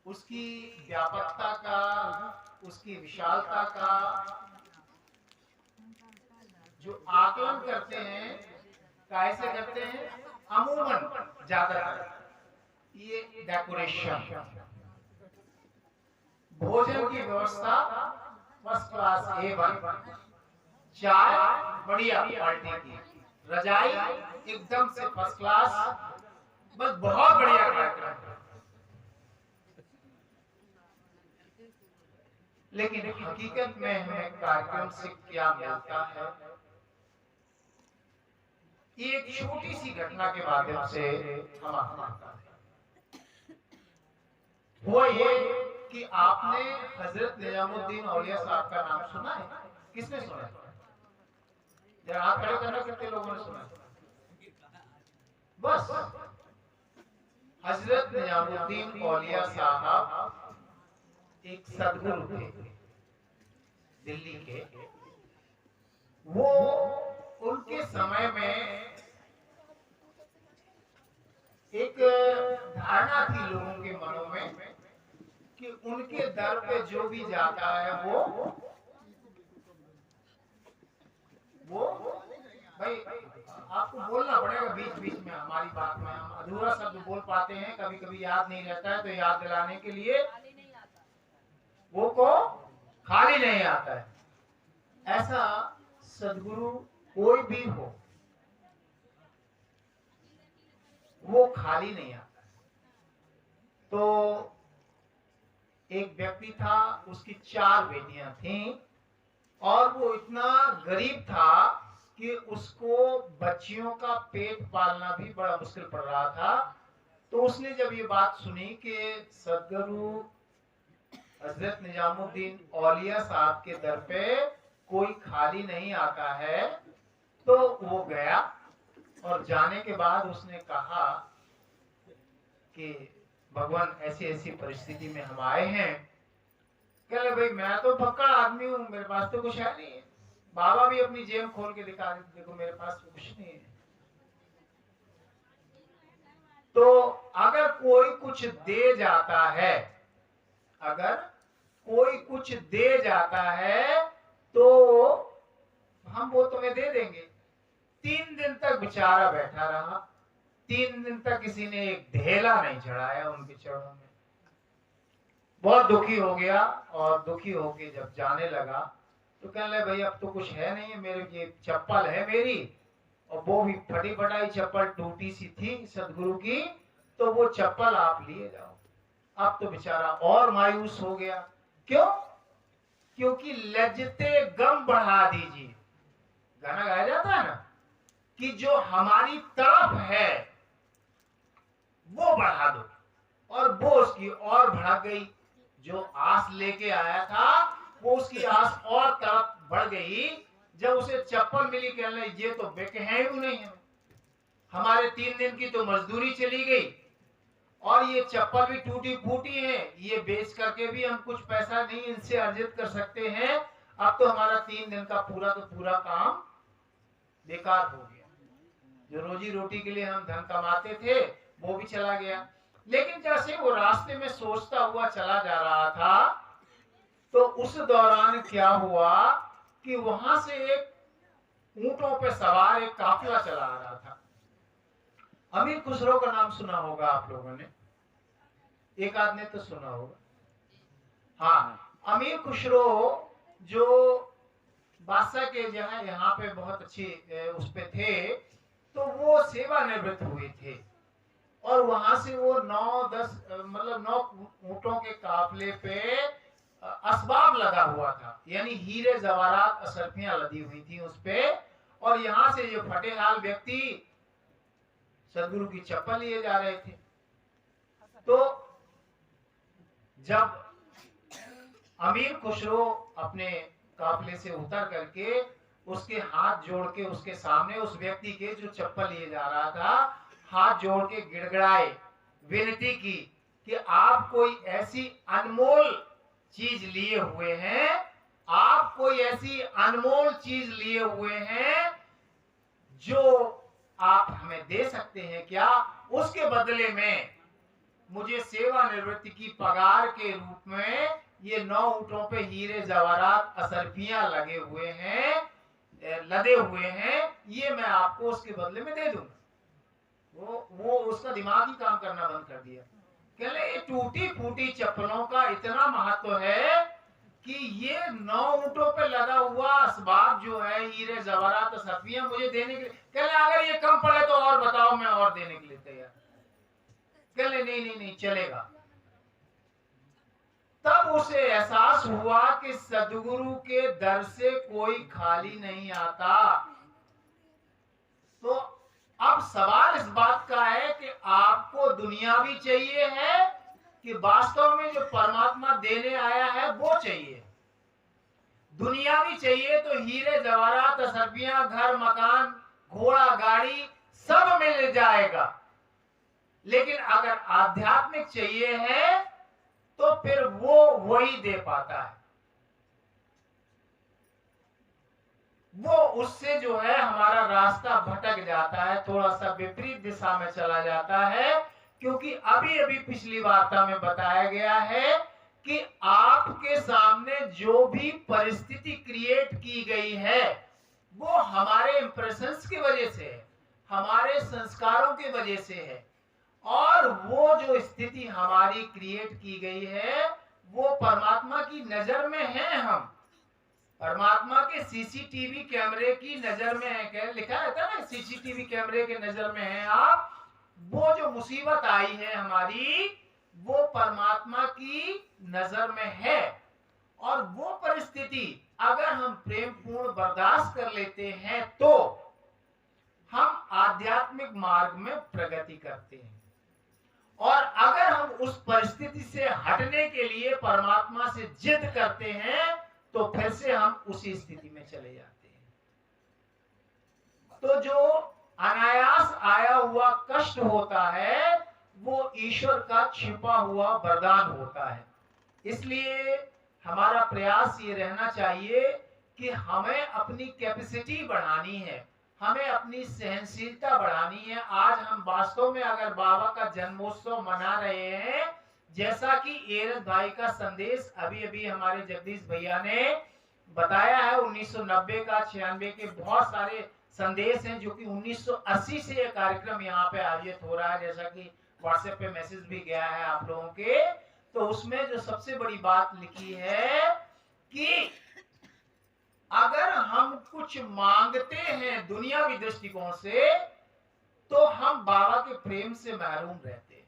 उसकी व्यापकता का, उसकी विशालता का जो आकलन करते हैं, कैसे करते हैं? अमूमन ज्यादातर ये डेकोरेशन, भोजन की व्यवस्था फर्स्ट क्लास A1, चाय बढ़िया क्वालिटी की, रजाई एकदम से फर्स्ट क्लास, बस बहुत बढ़िया कार्यक्रम। लेकिन हकीकत में हमें कार्यक्रम से क्या मिलता है, एक छोटी सी घटना के माध्यम से हम आपको बताते हैं। हुआ ये कि आपने हजरत निजामुद्दीन औलिया साहब का नाम सुना है? किसने सुना है? जरा हाथ खड़े करना, कितने लोगों ने सुना है? बस हजरत निजामुद्दीन औलिया साहब एक सदगुरु थे दिल्ली के। वो उनके समय में एक धारणा थी लोगों के मनों में कि उनके दर पे जो भी जाता है वो भाई आपको बोलना पड़ेगा बीच बीच में, हमारी बात में हम अधूरा शब्द बोल पाते हैं, कभी कभी याद नहीं रहता है, तो याद दिलाने के लिए वो को खाली नहीं आता है। ऐसा सदगुरु कोई भी हो, वो खाली नहीं आता है। तो एक व्यक्ति था, उसकी 4 बेटियां थीं और वो इतना गरीब था कि उसको बच्चियों का पेट पालना भी बड़ा मुश्किल पड़ रहा था। तो उसने जब ये बात सुनी कि सदगुरु हजरत निजामुद्दीन औलिया साहब के दर पे कोई खाली नहीं आता है, तो वो गया और जाने के बाद उसने कहा कि भगवान ऐसी ऐसी परिस्थिति में हम आए हैं। कह भाई मैं तो भक्कड़ आदमी हूँ, मेरे पास तो कुछ है नहीं। बाबा भी अपनी जेब खोल के दिखा रहे, देखो मेरे पास तो कुछ नहीं है। तो अगर कोई कुछ दे जाता है, अगर कोई कुछ दे जाता है तो हम वो तुम्हें दे देंगे। 3 दिन तक बेचारा बैठा रहा, 3 दिन तक किसी ने एक ढेला नहीं चढ़ाया उनके चरणों में। बहुत दुखी हो गया और दुखी होके जब जाने लगा तो कहने लगे भाई अब तो कुछ है नहीं है, मेरे ये चप्पल है मेरी, और वो भी फटी फटाई चप्पल, टूटी सी थी सदगुरु की, तो वो चप्पल आप लिए जाओ। अब तो बेचारा और मायूस हो गया। क्यों? क्योंकि लज्जते गम बढ़ा दीजिए, गाना गाया जाता है ना कि जो हमारी तरफ है वो बढ़ा दो, और वो उसकी और भड़क गई। जो आस लेके आया था वो उसकी आस और तरफ बढ़ गई। जब उसे चप्पल मिली, कहने ये तो बेके हैं ही नहीं है, हमारे 3 दिन की तो मजदूरी चली गई और ये चप्पल भी टूटी फूटी है, ये बेच करके भी हम कुछ पैसा नहीं इनसे अर्जित कर सकते हैं। अब तो हमारा 3 दिन का पूरा काम बेकार हो गया। जो रोजी रोटी के लिए हम धन कमाते थे वो भी चला गया। लेकिन जैसे वो रास्ते में सोचता हुआ चला जा रहा था, तो उस दौरान क्या हुआ कि वहां से एक ऊंटों पे सवार एक काफिला चला आ रहा था। अमीर खुसरो का नाम सुना होगा आप लोगों ने, एक आध ने तो सुना होगा। हाँ, अमीर खुसरो जो बादशाह के जहां यहाँ पे बहुत अच्छे उस पे थे, तो वो सेवानिवृत्त हुए थे और वहां से वो 9 ऊंटों के काफिले पे असबाब लगा हुआ था, यानी हीरे जवाहरात असरफियां लदी हुई थी उस पे। और यहाँ से ये फटेहाल व्यक्ति सदगुरु की चप्पल लिए जा रहे थे। तो जब अमीर खुसरो अपने काफिले से उतर करके उसके हाथ जोड़ के उसके सामने उस व्यक्ति के जो चप्पल लिए जा रहा था, हाथ जोड़ के गिड़गिड़ाए, विनती की कि आप कोई ऐसी अनमोल चीज लिए हुए हैं, आप कोई ऐसी अनमोल चीज लिए हुए हैं जो आप हमें दे सकते हैं क्या? उसके बदले में मुझे सेवानिवृत्ति की पगार के रूप में ये 9 ऊँटों पे हीरे जवाहरात असरफियां लगे हुए हैं, लदे हुए हैं, ये मैं आपको उसके बदले में दे दूंगा। वो उसका दिमाग ही काम करना बंद कर दिया। कहले ये टूटी फूटी चप्पलों का इतना महत्व है कि ये 9 ऊँटों पे लगा हुआ असबाब जो है हीरे जवाहरात असरफियां मुझे देने के लिए, कहले अगर ये कम पड़े तो और बताओ, मैं और देने के लिए तैयार। कहले नहीं नहीं नहीं चलेगा। तब उसे एहसास हुआ कि सदगुरु के दर से कोई खाली नहीं आता। तो अब सवाल इस बात का है कि आपको दुनिया भी चाहिए है कि वास्तव में जो परमात्मा देने आया है वो चाहिए। दुनिया भी चाहिए तो हीरे जवाहरात असरफियां, घर मकान, घोड़ा गाड़ी सब मिल जाएगा। लेकिन अगर आध्यात्मिक चाहिए है तो फिर वो वही दे पाता है। वो उससे जो है हमारा रास्ता भटक जाता है, थोड़ा सा विपरीत दिशा में चला जाता है। क्योंकि अभी अभी पिछली वार्ता में बताया गया है कि आपके सामने जो भी परिस्थिति क्रिएट की गई है वो हमारे इंप्रेशंस की वजह से है, हमारे संस्कारों की वजह से है। और वो जो स्थिति हमारी क्रिएट की गई है वो परमात्मा की नजर में है। हम परमात्मा के सीसीटीवी कैमरे की नजर में है। क्या लिखा रहता है ना, सीसीटीवी कैमरे के नजर में है आप। वो जो मुसीबत आई है हमारी वो परमात्मा की नजर में है। और वो परिस्थिति अगर हम प्रेम पूर्ण बर्दाश्त कर लेते हैं तो हम आध्यात्मिक मार्ग में प्रगति करते हैं। और अगर हम उस परिस्थिति से हटने के लिए परमात्मा से जिद करते हैं तो फिर से हम उसी स्थिति में चले जाते हैं। तो जो अनायास आया हुआ कष्ट होता है वो ईश्वर का छिपा हुआ वरदान होता है। इसलिए हमारा प्रयास ये रहना चाहिए कि हमें अपनी कैपेसिटी बढ़ानी है, हमें अपनी सहनशीलता बढ़ानी है। आज हम वास्तव में अगर बाबा का जन्मोत्सव मना रहे हैं, जैसा कि एरस भाई का संदेश अभी अभी हमारे जगदीश भैया ने बताया है, 1990 का 96 के बहुत सारे संदेश हैं जो कि 1980 से यह कार्यक्रम यहाँ पे आयोजित हो रहा है, जैसा कि व्हाट्सएप पे मैसेज भी गया है आप लोगों के। तो उसमें जो सबसे बड़ी बात लिखी है कि अगर हम कुछ मांगते हैं दुनियावी दृष्टिकोण से तो हम बाबा के प्रेम से महरूम रहते हैं।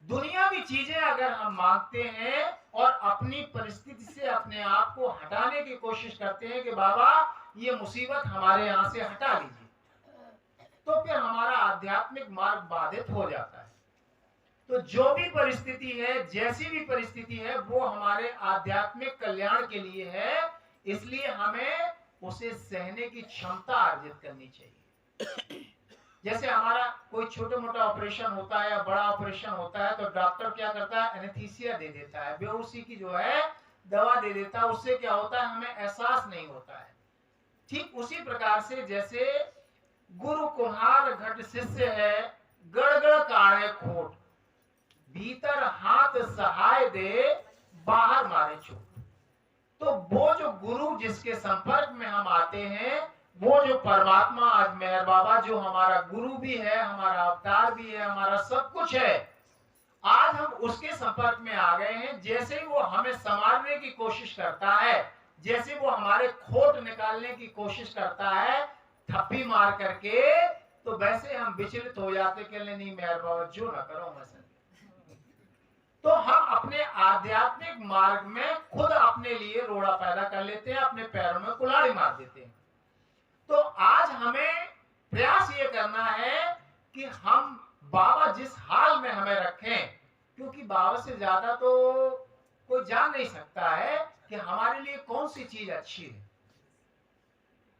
दुनियावी चीजें अगर हम मांगते हैं और अपनी परिस्थिति से अपने आप को हटाने की कोशिश करते हैं कि बाबा ये मुसीबत हमारे यहां से हटा लीजिए, तो फिर हमारा आध्यात्मिक मार्ग बाधित हो जाता है। तो जो भी परिस्थिति है, जैसी भी परिस्थिति है, वो हमारे आध्यात्मिक कल्याण के लिए है। इसलिए हमें उसे सहने की क्षमता अर्जित करनी चाहिए। जैसे हमारा कोई छोटा मोटा ऑपरेशन होता है या बड़ा ऑपरेशन होता है तो डॉक्टर क्या करता है, एनेस्थीसिया दे देता है, बेहोशी की जो है दवा दे देता है। उससे क्या होता है, हमें एहसास नहीं होता है। ठीक उसी प्रकार से जैसे गुरु कुम्हार घट शिष्य है, गड़गड़ काढ़े खोट, भीतर हाथ सहाय दे, बाहर मारे चोट। तो वो जो गुरु जिसके संपर्क में हम आते हैं, वो जो परमात्मा आज मेहर बाबा जो हमारा गुरु भी है, हमारा अवतार भी है, हमारा सब कुछ है, आज हम उसके संपर्क में आ गए हैं। जैसे ही वो हमें संवारने की कोशिश करता है, जैसे वो हमारे खोट निकालने की कोशिश करता है थप्पी मार करके, तो वैसे हम विचलित हो जाते कि नहीं मेहर बाबा जो ना करो मैं। तो हम अपने आध्यात्मिक मार्ग में खुद अपने लिए रोड़ा पैदा कर लेते हैं, अपने पैरों में कुल्हाड़ी मार देते हैं। तो आज हमें प्रयास ये करना है कि हम बाबा जिस हाल में हमें रखें, क्योंकि बाबा से ज्यादा तो कोई जान नहीं सकता है कि हमारे लिए कौन सी चीज अच्छी है।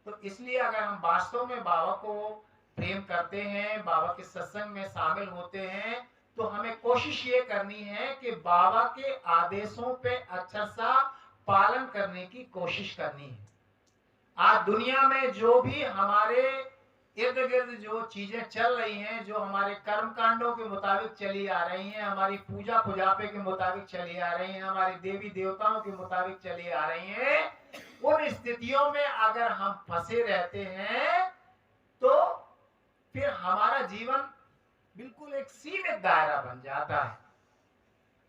तो इसलिए अगर हम वास्तव में बाबा को प्रेम करते हैं, बाबा के सत्संग में शामिल होते हैं, तो हमें कोशिश ये करनी है कि बाबा के आदेशों पे अच्छा सा पालन करने की कोशिश करनी है। आज दुनिया में जो भी हमारे इर्द गिर्द जो चीजें चल रही हैं, जो हमारे कर्म कांडों के मुताबिक चली आ रही हैं, हमारी पूजा पुजापे के मुताबिक चली आ रही हैं, हमारे देवी देवताओं के मुताबिक चली आ रही हैं, उन स्थितियों में अगर हम फंसे रहते हैं तो फिर हमारा जीवन बिल्कुल एक सीमित दायरा बन जाता है।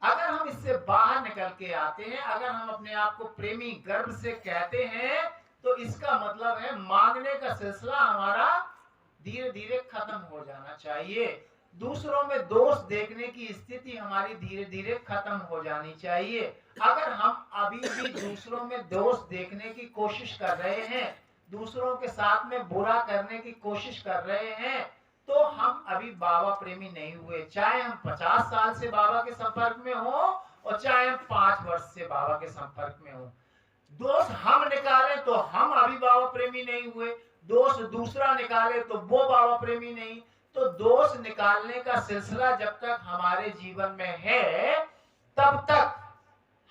अगर हम इससे बाहर निकल के आते हैं, अगर हम अपने आप को प्रेमी गर्व से कहते हैं, तो इसका मतलब है मांगने का सिलसिला हमारा धीरे धीरे खत्म हो जाना चाहिए। दूसरों में दोष देखने की स्थिति हमारी धीरे धीरे खत्म हो जानी चाहिए। अगर हम अभी भी दूसरों में दोष देखने की कोशिश कर रहे हैं, दूसरों के साथ में बुरा करने की कोशिश कर रहे हैं, तो हम अभी बाबा प्रेमी नहीं हुए। चाहे हम 50 साल से बाबा के संपर्क में हो और चाहे हम 5 वर्ष से बाबा के संपर्क में हो, दोष हम निकाले तो हम अभी बाबा प्रेमी नहीं हुए, दोष दूसरा निकाले तो वो बाबा प्रेमी नहीं। तो दोष निकालने का सिलसिला जब तक हमारे जीवन में है, तब तक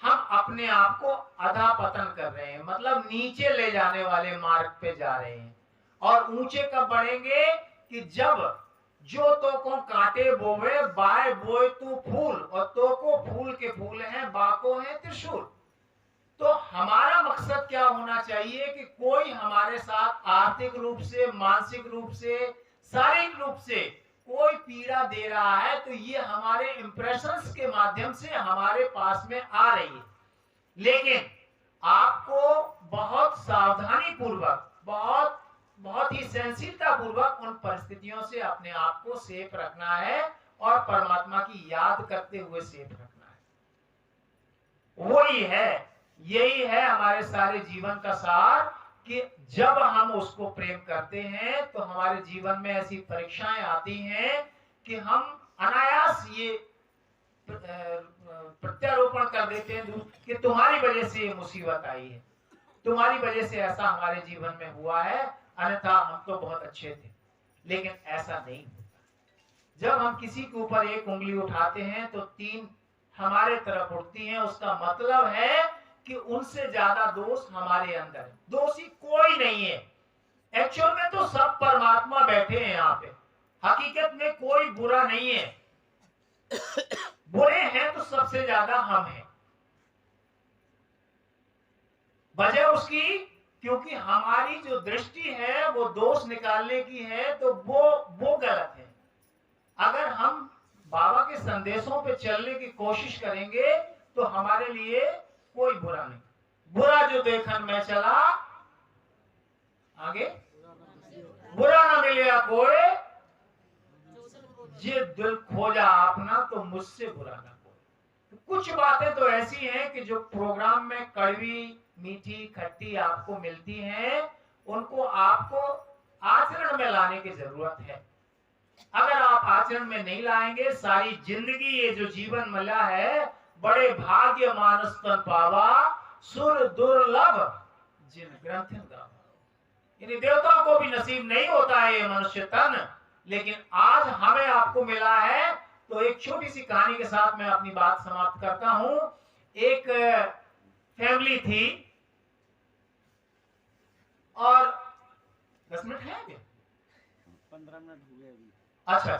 हम अपने आप को अधःपतन कर रहे हैं, मतलब नीचे ले जाने वाले मार्ग पे जा रहे हैं। और ऊंचे कब बढ़ेंगे कि जब जो तो को कांटे बोवे, बाय बोए तू फूल, और तो को फूल के फूल हैं, बाको है त्रिशूल। तो हमारा मकसद क्या होना चाहिए कि कोई हमारे साथ आर्थिक रूप से, मानसिक रूप से, शारीरिक रूप से कोई पीड़ा दे रहा है, तो ये हमारे इंप्रेशंस के माध्यम से हमारे पास में आ रही है। लेकिन आपको बहुत सावधानी पूर्वक, बहुत ही सहनशीलता पूर्वक उन परिस्थितियों से अपने आप को सेफ रखना है और परमात्मा की याद करते हुए सेफ रखना है। वही है, यही है हमारे सारे जीवन का सार कि जब हम उसको प्रेम करते हैं तो हमारे जीवन में ऐसी परीक्षाएं आती हैं कि हम अनायास ये प्रत्यारोपण कर देते हैं कि तुम्हारी वजह से ये मुसीबत आई है, तुम्हारी वजह से ऐसा हमारे जीवन में हुआ है, अन्यथा हम तो बहुत अच्छे थे। लेकिन ऐसा नहीं होता। जब हम किसी के ऊपर एक उंगली उठाते हैं तो 3 हमारे तरफ उठती हैं। उसका मतलब है कि उनसे ज्यादा दोष हमारे अंदर है। दोषी कोई नहीं है, एक्चुअल में तो सब परमात्मा बैठे हैं यहाँ पे। हकीकत में कोई बुरा नहीं है, बुरे हैं तो सबसे ज्यादा हम हैं। वजह उसकी क्योंकि हमारी जो दृष्टि है वो दोष निकालने की है, तो वो गलत है। अगर हम बाबा के संदेशों पे चलने की कोशिश करेंगे तो हमारे लिए कोई बुरा नहीं। बुरा जो देखन में चला, आगे बुरा ना मिलेगा कोई, जे दिल खोजा अपना तो मुझसे बुरा ना कोई। तो कुछ बातें तो ऐसी हैं कि जो प्रोग्राम में कड़वी, मीठी, खट्टी आपको मिलती हैं, उनको आपको आचरण में लाने की जरूरत है। अगर आप आचरण में नहीं लाएंगे, सारी जिंदगी ये जो जीवन मिला है, बड़े भाग्य मानस तन पावा, सुर दुर्लभ जिन ग्रंथन गावा। यानी देवताओं को भी नसीब नहीं होता है ये मनुष्य तन, लेकिन आज हमें आपको मिला है। तो एक छोटी सी कहानी के साथ मैं अपनी बात समाप्त करता हूं। एक फैमिली थी और 10 मिनट है क्या? 15 मिनट हुए अभी। अच्छा,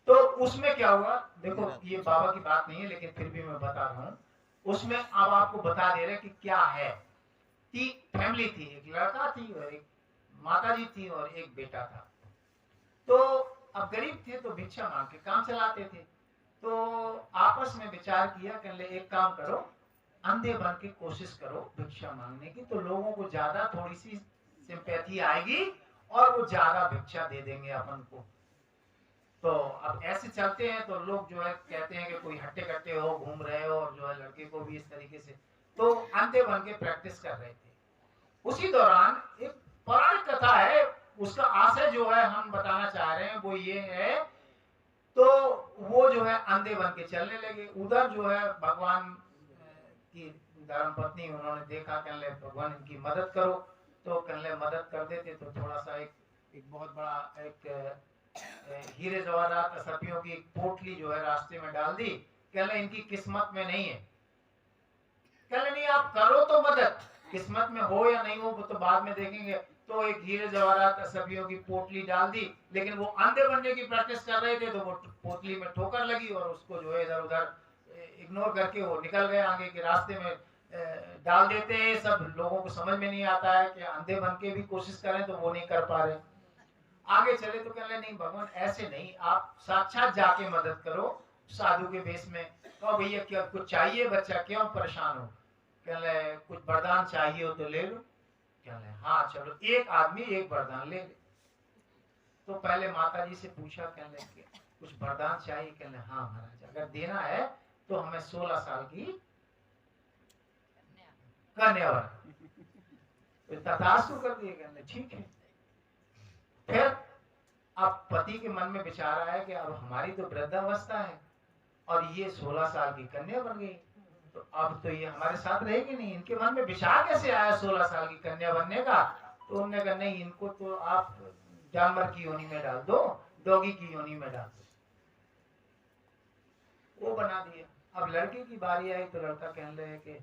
तो उसमें क्या हुआ, देखो ये बाबा की बात नहीं है लेकिन फिर भी मैं बता रहा हूँ। उसमें अब आपको बता दे रहे कि क्या है। फैमिली थी, एक लड़का थी और एक माताजी थी और एक बेटा था। तो अब गरीब थे तो भिक्षा मांग के काम चलाते थे। तो आपस में विचार किया कि एक काम करो, अंधे बन के कोशिश करो भिक्षा मांगने की, तो लोगों को ज्यादा थोड़ी सी सिंपैथी आएगी और वो ज्यादा भिक्षा दे देंगे अपन को। तो अब ऐसे चलते हैं तो लोग जो है कहते हैं कि कोई हट्टे कट्टे हो, घूम रहे हो, और जो है लड़के को भी इस तरीके से, तो अंधे बन के प्रैक्टिस कर रहे थे। उसी दौरान एक पौराणिक कथा है, उसका आशय जो है हम बताना चाह रहे हैं वो ये है। तो वो जो है अंधे बन के चलने लगे। उधर जो है भगवान की धर्मपत्नी, उन्होंने देखा, कहने भगवान इनकी मदद करो। तो कहने मदद कर देते तो थोड़ा सा एक बहुत बड़ा एक हीरे जवाहरात असरफियों की एक पोटली जो है रास्ते में डाल दी। कहने इनकी किस्मत में नहीं है। कहने नहीं, आप करो तो मदद, किस्मत में हो या नहीं हो वो तो बाद में देखेंगे, तो एक हीरे जवाहरात सभियों की पोटली डाल दी, लेकिन वो अंधे बनने की प्रैक्टिस कर रहे थे तो वो पोटली में ठोकर लगी और उसको जो है इधर उधर इग्नोर करके वो निकल गए आगे के रास्ते में। डाल देते हैं, सब लोगों को समझ में नहीं आता है कि अंधे बन के भी कोशिश करें तो वो नहीं कर पा रहे। आगे चले तो कह रहे नहीं भगवान ऐसे नहीं, आप साक्षात जाके मदद करो साधु के भेष में। कहो भैया क्या कुछ चाहिए बच्चा, क्यों परेशान हो? कह रहे कुछ वरदान चाहिए हो तो ले लो। कह रहे हाँ चलो, एक आदमी एक वरदान ले ले। तो पहले माता जी से पूछा, कह रहे कुछ वरदान चाहिए? कह रहे हाँ महाराज, अगर देना है तो हमें 16 साल की कन्या वर। तथास्तु कर दिए। कहने ठीक है। फिर अब पति के मन में विचार आया कि अब हमारी तो वृद्धावस्था है और ये 16 साल की कन्या बन गई, तो अब तो ये हमारे साथ रहेगी नहीं। इनके मन में विचार कैसे आया 16 साल की कन्या बनने का? तो उन्होंने कहा नहीं, इनको तो आप जानवर की योनि में डाल दो, डॉगी की योनि में डाल दो। वो बना दिया। अब लड़के की बारी आई तो लड़का कहने लगे कि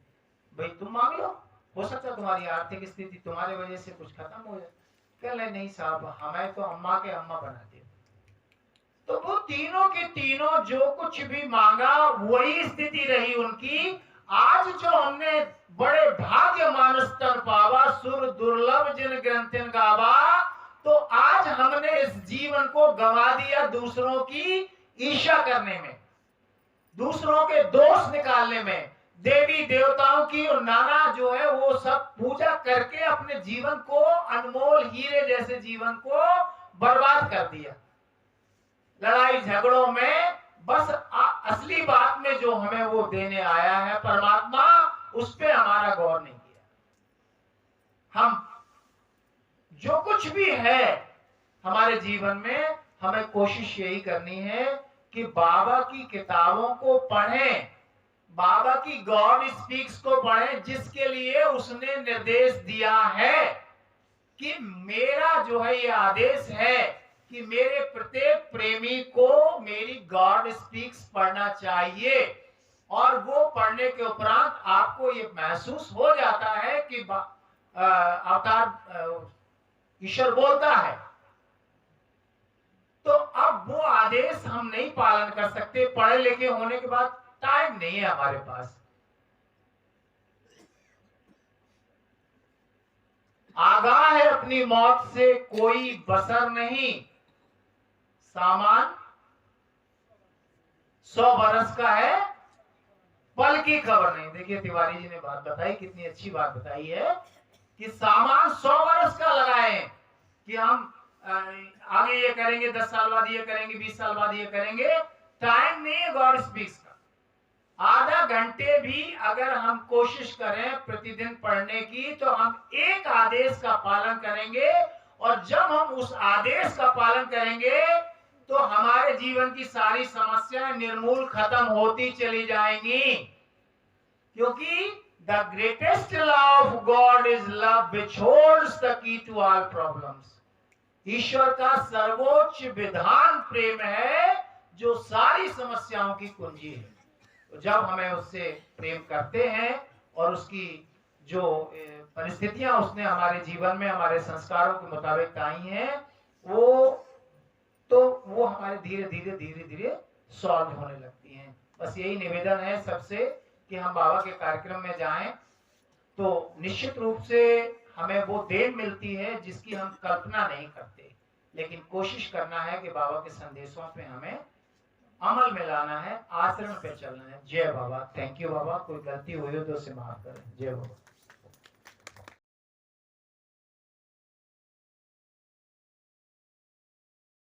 भाई तुम मांग लो, हो सकता है तुम्हारी आर्थिक स्थिति तुम्हारे वजह से कुछ खत्म हो जाए। कह रहे नहीं साहब, हमें तो अम्मा के अम्मा बनाते। तो वो तीनों के तीनों जो कुछ भी मांगा वही स्थिति रही उनकी। आज जो हमने बड़े भाग्य मानस तन पावा, सुर दुर्लभ जिन ग्रंथिन गावा, तो आज हमने इस जीवन को गंवा दिया दूसरों की ईर्ष्या करने में, दूसरों के दोष निकालने में, देवी देवताओं की और नाना जो है वो सब पूजा करके अपने जीवन को, अनमोल हीरे जैसे जीवन को बर्बाद कर दिया लड़ाई झगड़ों में। बस असली बात में जो हमें वो देने आया है परमात्मा, उस पे हमारा गौर नहीं किया। हम जो कुछ भी है हमारे जीवन में, हमें कोशिश यही करनी है कि बाबा की किताबों को पढ़ें, बाबा की गॉड स्पीक्स को पढ़ें, जिसके लिए उसने निर्देश दिया है कि मेरा जो है ये आदेश है कि मेरे प्रत्येक प्रेमी को मेरी गॉड स्पीक्स पढ़ना चाहिए। और वो पढ़ने के उपरांत आपको ये महसूस हो जाता है कि अवतार ईश्वर बोलता है। तो अब वो आदेश हम नहीं पालन कर सकते, पढ़े लिखे होने के बाद टाइम नहीं है हमारे पास। आगाह है अपनी मौत से कोई बसर नहीं, सामान 100 बरस का है, पल की खबर नहीं। देखिए तिवारी जी ने बात बताई, कितनी अच्छी बात बताई है कि सामान 100 बरस का लगाए कि हम आगे ये करेंगे, 10 साल बाद ये करेंगे, 20 साल बाद ये करेंगे। टाइम नहीं है गॉड स्पीक्स का। आधा घंटे भी अगर हम कोशिश करें प्रतिदिन पढ़ने की, तो हम एक आदेश का पालन करेंगे। और जब हम उस आदेश का पालन करेंगे तो हमारे जीवन की सारी समस्याएं निर्मूल खत्म होती चली जाएंगी। क्योंकि the greatest law of God is love which holds the key to all problems. ईश्वर का सर्वोच्च विधान प्रेम है, जो सारी समस्याओं की कुंजी है। तो जब हमें उससे प्रेम करते हैं और उसकी जो परिस्थितियां उसने हमारे जीवन में हमारे संस्कारों के मुताबिक आई हैं, वो हमारे धीरे धीरे धीरे धीरे सॉल्व होने लगती हैं। बस यही निवेदन है सबसे कि हम बाबा के कार्यक्रम में जाएं तो निश्चित रूप से हमें वो देन मिलती है जिसकी हम कल्पना नहीं करते। लेकिन कोशिश करना है कि बाबा के संदेशों पे हमें अमल में लाना है, आचरण पे चलना है। जय बाबा। थैंक यू बाबा। कोई गलती हुई हो तो उसे माफ करें। जय बाबा।